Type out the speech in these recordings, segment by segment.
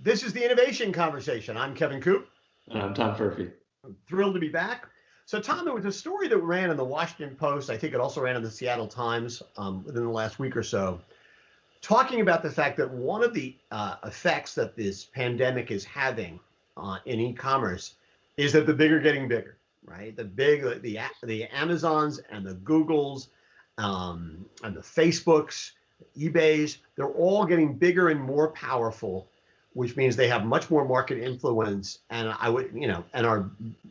This is the Innovation Conversation. I'm Kevin Coupe. And I'm Tom Furphy. I'm thrilled to be back. So, Tom, there was a story that ran in the Washington Post. I think it also ran in the Seattle Times within the last week or so, talking about the fact that one of the effects that this pandemic is having in e-commerce is that the big are getting bigger, right? The Amazons and the Googles and the Facebooks, eBays, they're all getting bigger and more powerful, which means they have much more market influence and and are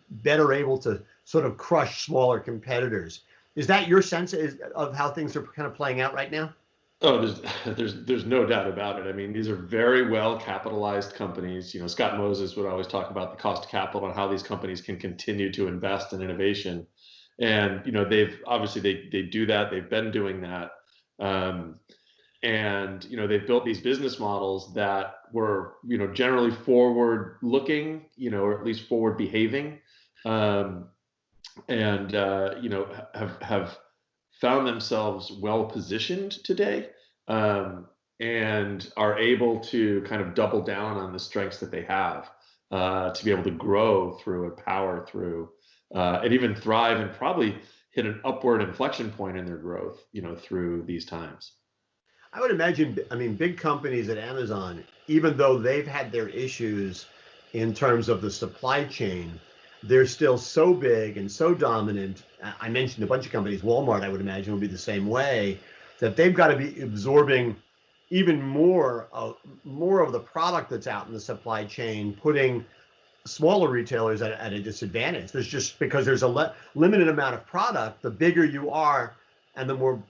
better able to sort of crush smaller competitors. Is that your sense of how things are kind of playing out right now? Oh, there's no doubt about it. I mean, these are very well capitalized companies. You know, Scott Moses would always talk about the cost of capital and how these companies can continue to invest in innovation. And they do that. They've been doing that. And they've built these business models that were generally forward looking, or at least forward behaving, and have found themselves well positioned today, and are able to kind of double down on the strengths that they have, to be able to grow through and power through, and even thrive and probably hit an upward inflection point in their growth, through these times. I would imagine, big companies at Amazon, even though they've had their issues in terms of the supply chain, they're still so big and so dominant. I mentioned a bunch of companies. Walmart, I would imagine, will be the same way, that they've got to be absorbing even more of the product that's out in the supply chain, putting smaller retailers at a disadvantage. There's just because there's a limited amount of product. The bigger you are, and the more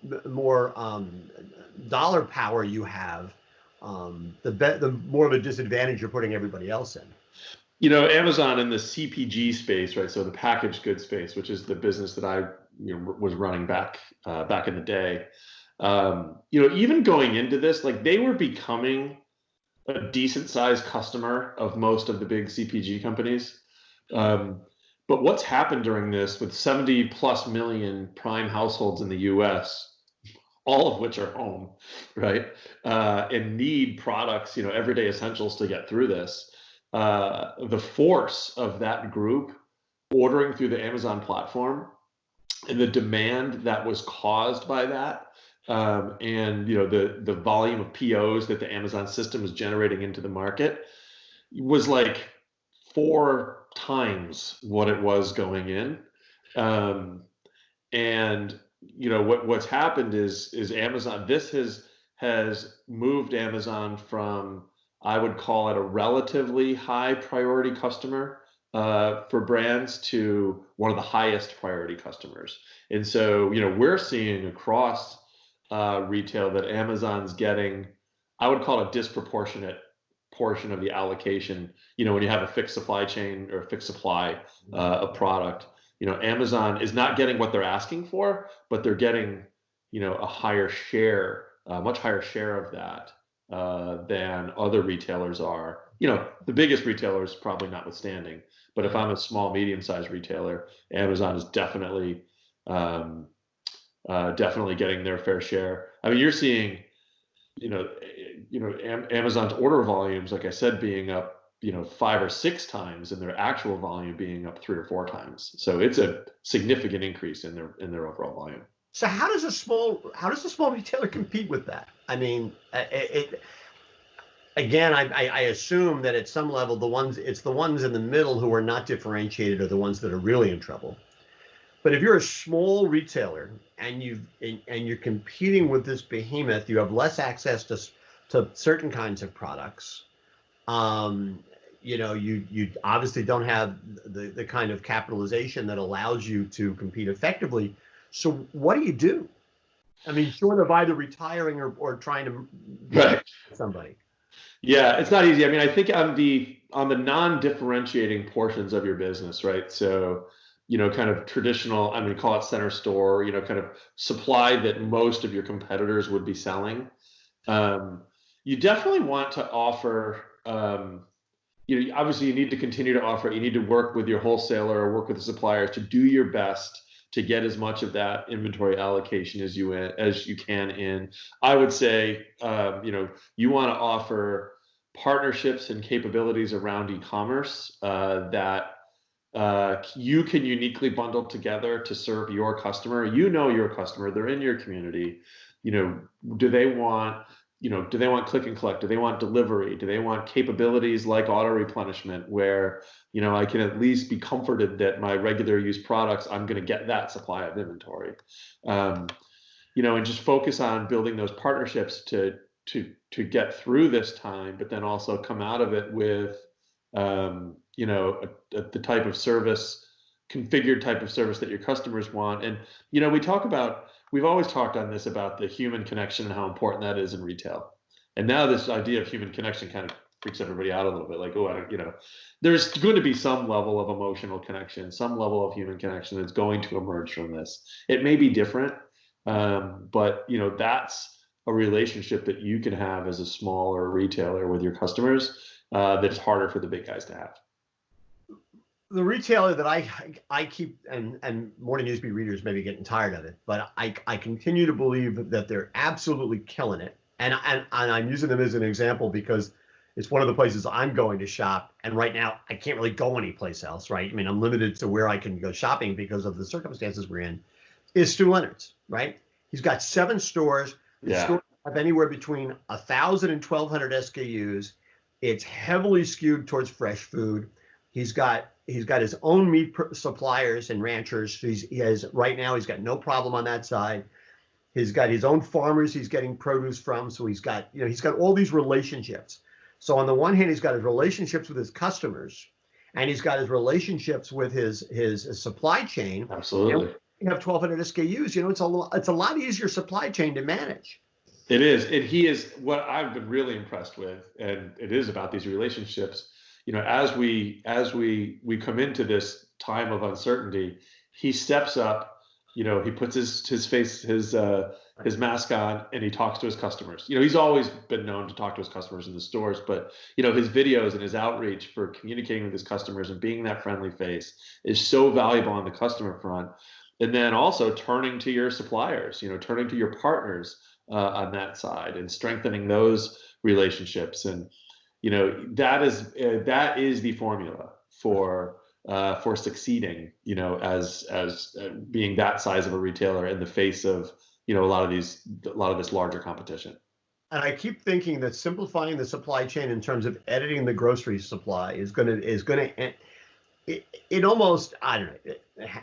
dollar power you have, the more of a disadvantage you're putting everybody else in. Amazon in the CPG space, right? So the packaged goods space, which is the business that I was running back in the day. Even going into this, like, they were becoming a decent sized customer of most of the big CPG companies. But what's happened during this, with 70 plus million prime households in the US, all of which are home, right? And need products, everyday essentials to get through this. The force of that group ordering through the Amazon platform and the demand that was caused by that, and the volume of POs that the Amazon system was generating into the market was like 4 times what it was going in. And what's happened is Amazon, this has moved Amazon from, I would call it, a relatively high priority customer for brands to one of the highest priority customers. And so, we're seeing across retail that Amazon's getting, I would call it, a disproportionate portion of the allocation. When you have a fixed supply chain or a fixed supply of product, Amazon is not getting what they're asking for, but they're getting, a higher share, a much higher share of that than other retailers are. The biggest retailers probably notwithstanding, but if I'm a small, medium-sized retailer, Amazon is definitely getting their fair share. I mean, you're seeing, Amazon's order volumes, like I said, being up, 5 or 6 times, and their actual volume being up 3 or 4 times. So it's a significant increase in their overall volume. So how does a small retailer compete with that? I mean, again, I assume that at some level it's the ones in the middle who are not differentiated are the ones that are really in trouble. But if you're a small retailer and you're competing with this behemoth, you have less access to certain kinds of products. You obviously don't have the kind of capitalization that allows you to compete effectively. So what do you do? I mean, short of either retiring or trying to right. somebody. Yeah, it's not easy. I mean, I think on the non-differentiating portions of your business, right? So, kind of traditional, I'm going to call it center store, kind of supply that most of your competitors would be selling. You definitely want to offer, obviously you need to continue to offer, you need to work with your wholesaler or work with the suppliers to do your best to get as much of that inventory allocation as you can in. I would say, you want to offer partnerships and capabilities around e-commerce that you can uniquely bundle together to serve your customer. You know your customer, they're in your community. You know, do they want, do they want click and collect? Do they want delivery? Do they want capabilities like auto replenishment where, I can at least be comforted that my regular use products, I'm going to get that supply of inventory. And just focus on building those partnerships to get through this time, but then also come out of it with the type of service, configured type of service that your customers want. And we've always talked on this about the human connection and how important that is in retail. And now this idea of human connection kind of freaks everybody out a little bit. Like, there's going to be some level of emotional connection, some level of human connection that's going to emerge from this. It may be different, but that's a relationship that you can have as a smaller retailer with your customers that's harder for the big guys to have. The retailer that I keep, and Morning Newsbeat readers may be getting tired of it, but I continue to believe that they're absolutely killing it. And I'm using them as an example because it's one of the places I'm going to shop. And right now I can't really go anyplace else, right? I mean, I'm limited to where I can go shopping because of the circumstances we're in, is Stu Leonard's, right? He's got 7 stores. The stores have anywhere between 1,000 and 1,200 SKUs. It's heavily skewed towards fresh food. He's got his own meat suppliers and ranchers. Right now he's got no problem on that side. He's got his own farmers he's getting produce from. So he's got all these relationships. So on the one hand, he's got his relationships with his customers, and he's got his relationships with his supply chain. Absolutely. You have 1,200 SKUs. It's a lot easier supply chain to manage. It is, and he is what I've been really impressed with, and it is about these relationships. As we come into this time of uncertainty, he steps up. He puts his mask on, and he talks to his customers. He's always been known to talk to his customers in the stores, but his videos and his outreach for communicating with his customers and being that friendly face is so valuable on the customer front. And then also turning to your suppliers, turning to your partners on that side and strengthening those relationships. And that is the formula for succeeding, as being that size of a retailer in the face of a lot of this larger competition. And I keep thinking that simplifying the supply chain in terms of editing the grocery supply is going to it almost, I don't know,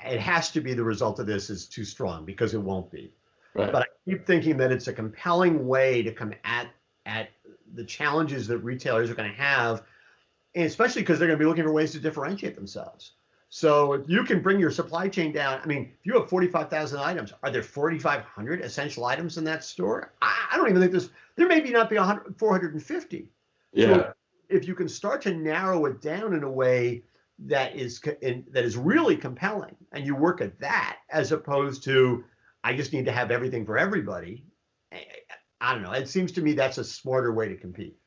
it has to be the result of this is too strong, because it won't be. Right. But I keep thinking that it's a compelling way to come at the challenges that retailers are going to have, and especially because they're going to be looking for ways to differentiate themselves. So if you can bring your supply chain down, I mean, if you have 45,000 items, are there 4,500 essential items in that store? I don't even think there may be not be 450. Yeah. So if you can start to narrow it down in a way that is really compelling, and you work at that, as opposed to, I just need to have everything for everybody. I don't know. It seems to me that's a smarter way to compete.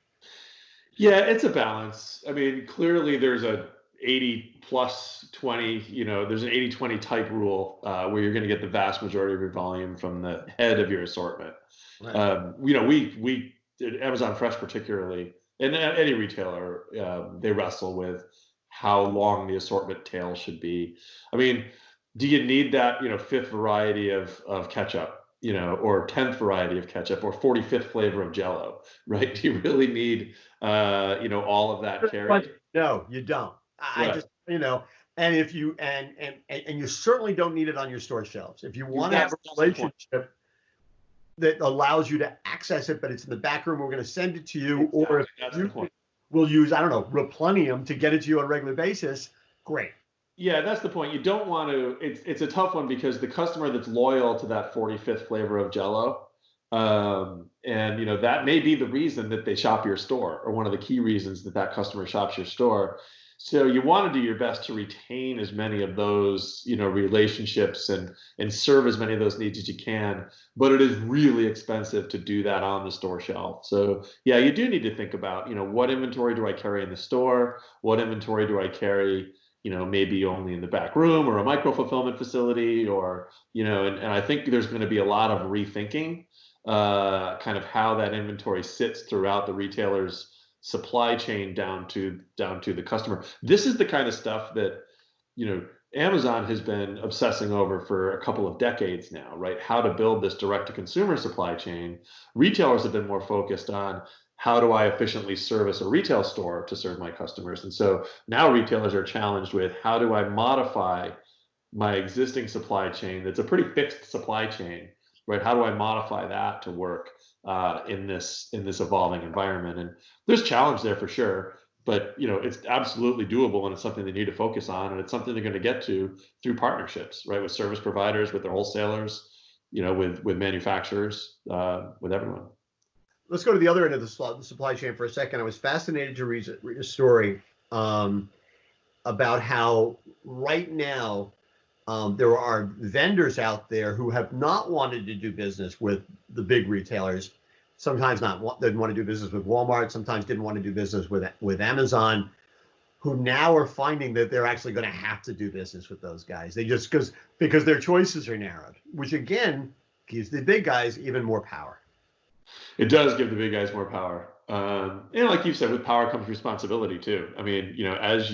Yeah, it's a balance. I mean, clearly there's a 80 plus 20, there's an 80-20 type rule where you're going to get the vast majority of your volume from the head of your assortment. Right. We Amazon Fresh particularly, and any retailer, they wrestle with how long the assortment tail should be. I mean, do you need that, 5th variety of ketchup? Or 10th variety of ketchup, or 45th flavor of Jell-O, right? Do you really need, all of that carry? No, you don't. Right. I just, and if you, and you certainly don't need it on your store shelves. If you want to have a relationship that allows you to access it, but it's in the back room, we're going to send it to you, exactly. or if we'll use, Replenium to get it to you on a regular basis. Great. Yeah, that's the point. You don't want to. It's a tough one, because the customer that's loyal to that 45th flavor of Jell-O, and that may be the reason that they shop your store, or one of the key reasons that customer shops your store. So you want to do your best to retain as many of those, relationships and serve as many of those needs as you can. But it is really expensive to do that on the store shelf. So yeah, you do need to think about, what inventory do I carry in the store? What inventory do I carry, maybe only in the back room or a micro fulfillment facility, or, and I think there's going to be a lot of rethinking kind of how that inventory sits throughout the retailer's supply chain down to the customer. This is the kind of stuff that, Amazon has been obsessing over for a couple of decades now, right? How to build this direct to consumer supply chain. Retailers have been more focused on how do I efficiently service a retail store to serve my customers. And so now retailers are challenged with how do I modify my existing supply chain that's a pretty fixed supply chain, right? How do I modify that to work in this evolving environment? And there's challenge there for sure, but it's absolutely doable, and it's something they need to focus on, and it's something they're going to get to through partnerships, right, with service providers, with their wholesalers, with manufacturers, with everyone. Let's go to the other end of the supply chain for a second. I was fascinated to read a story about how right now there are vendors out there who have not wanted to do business with the big retailers. Sometimes didn't want to do business with Walmart. Sometimes didn't want to do business with Amazon, who now are finding that they're actually going to have to do business with those guys. They just because their choices are narrowed, which again gives the big guys even more power. It does give the big guys more power. And like you said, with power comes responsibility too. I mean, as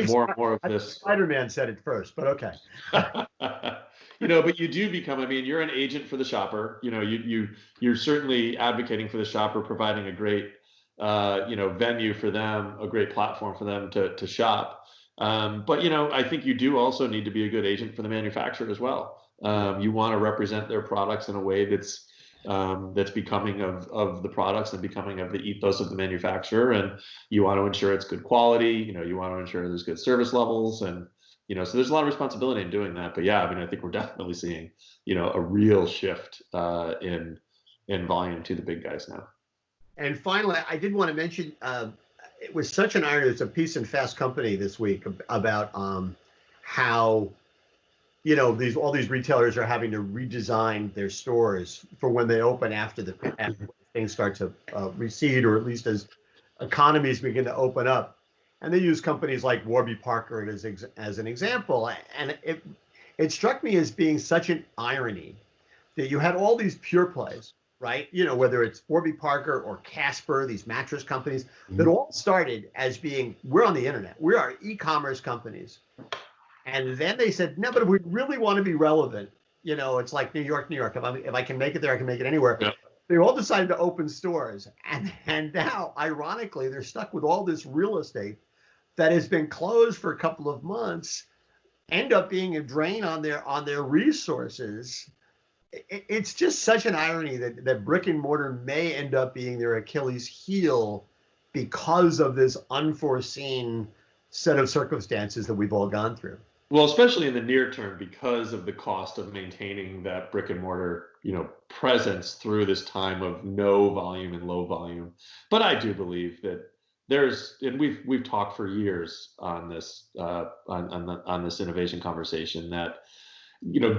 more and more of this. Spider-Man said it first, but okay. But you do become, you're an agent for the shopper. You're certainly advocating for the shopper, providing a great, venue for them, a great platform for them to shop. But, I think you do also need to be a good agent for the manufacturer as well. You want to represent their products in a way that's becoming of the products and becoming of the ethos of the manufacturer, and you want to ensure it's good quality. You want to ensure there's good service levels, and so there's a lot of responsibility in doing that. But yeah, I think we're definitely seeing a real shift in volume to the big guys now. And finally, I did want to mention it was such an irony. It's a piece in Fast Company this week about how all these retailers are having to redesign their stores for when they open after things start to recede, or at least as economies begin to open up. And they use companies like Warby Parker as an example. And it struck me as being such an irony that you had all these pure plays, right? Whether it's Warby Parker or Casper, these mattress companies that all started as being, we're on the internet, we are e-commerce companies. And then they said, no, but if we really want to be relevant, it's like New York. If I can make it there, I can make it anywhere. Yeah. They all decided to open stores. And now, ironically, they're stuck with all this real estate that has been closed for a couple of months, end up being a drain on their resources. It's just such an irony that brick and mortar may end up being their Achilles heel because of this unforeseen set of circumstances that we've all gone through. Well, especially in the near term, because of the cost of maintaining that brick and mortar, presence through this time of no volume and low volume. But I do believe that and we've talked for years on this on this innovation conversation that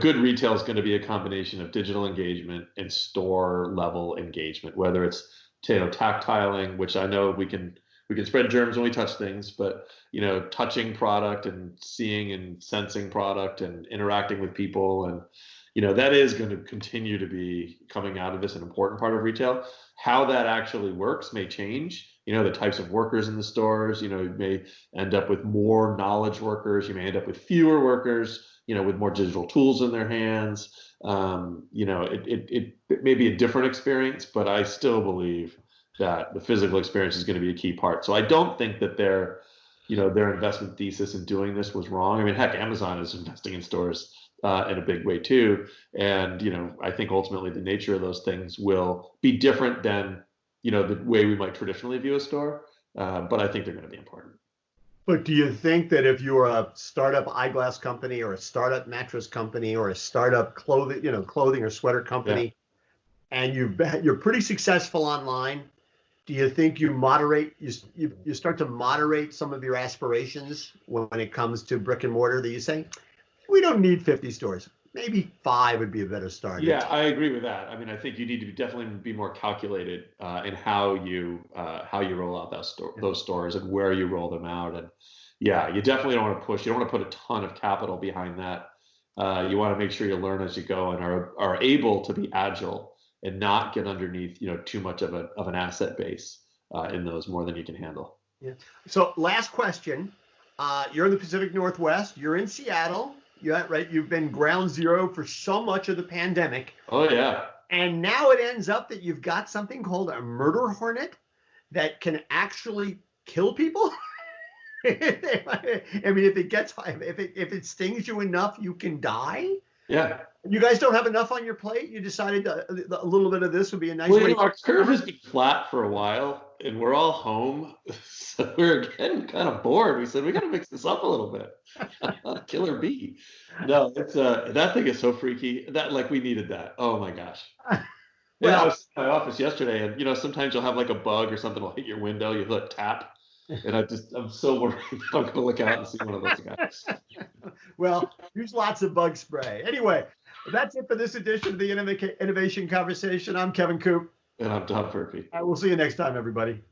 good retail is going to be a combination of digital engagement and store level engagement, whether it's tactiling, which I know we can spread germs when we touch things, but touching product and seeing and sensing product and interacting with people, and that is going to continue to be, coming out of this, an important part of retail. How that actually works may change. The types of workers in the stores, you may end up with more knowledge workers, you may end up with fewer workers, with more digital tools in their hands. It may be a different experience, but I still believe that the physical experience is going to be a key part. So I don't think that their investment thesis in doing this was wrong. Heck, Amazon is investing in stores in a big way too. And, I think ultimately the nature of those things will be different than, the way we might traditionally view a store. But I think they're going to be important. But do you think that if you're a startup eyeglass company or a startup mattress company or a startup clothing or sweater company, and you're pretty successful online, do you think you start to moderate some of your aspirations when it comes to brick and mortar, that you say, we don't need 50 stores, maybe 5 would be a better start? Yeah, I agree with that. I think you need to definitely be more calculated in how you roll out those stores and where you roll them out. And yeah, you definitely don't want to push. You don't want to put a ton of capital behind that. You want to make sure you learn as you go and are able to be agile and not get underneath too much of an asset base. in those more than you can handle. Yeah. So last question. You're in the Pacific Northwest. You're in Seattle. Right. You've been ground zero for so much of the pandemic. Oh, yeah. And now it ends up that you've got something called a murder hornet that can actually kill people. I mean, if it stings you enough, you can die. Yeah. You guys don't have enough on your plate. You decided a little bit of this would be a nice way. Our curve has been flat for a while, and we're all home, so we're getting kind of bored. We said we got to mix this up a little bit. Killer bee. No, it's that thing is so freaky. That we needed that. Oh my gosh. Well, I was in my office yesterday, and sometimes you'll have like a bug or something will hit your window. You hit tap. And I'm so worried I'm going to look out and see one of those guys. Well, use lots of bug spray. Anyway, that's it for this edition of the Innovation Conversation. I'm Kevin Coupe. And I'm Tom Furphy. We'll see you next time, everybody.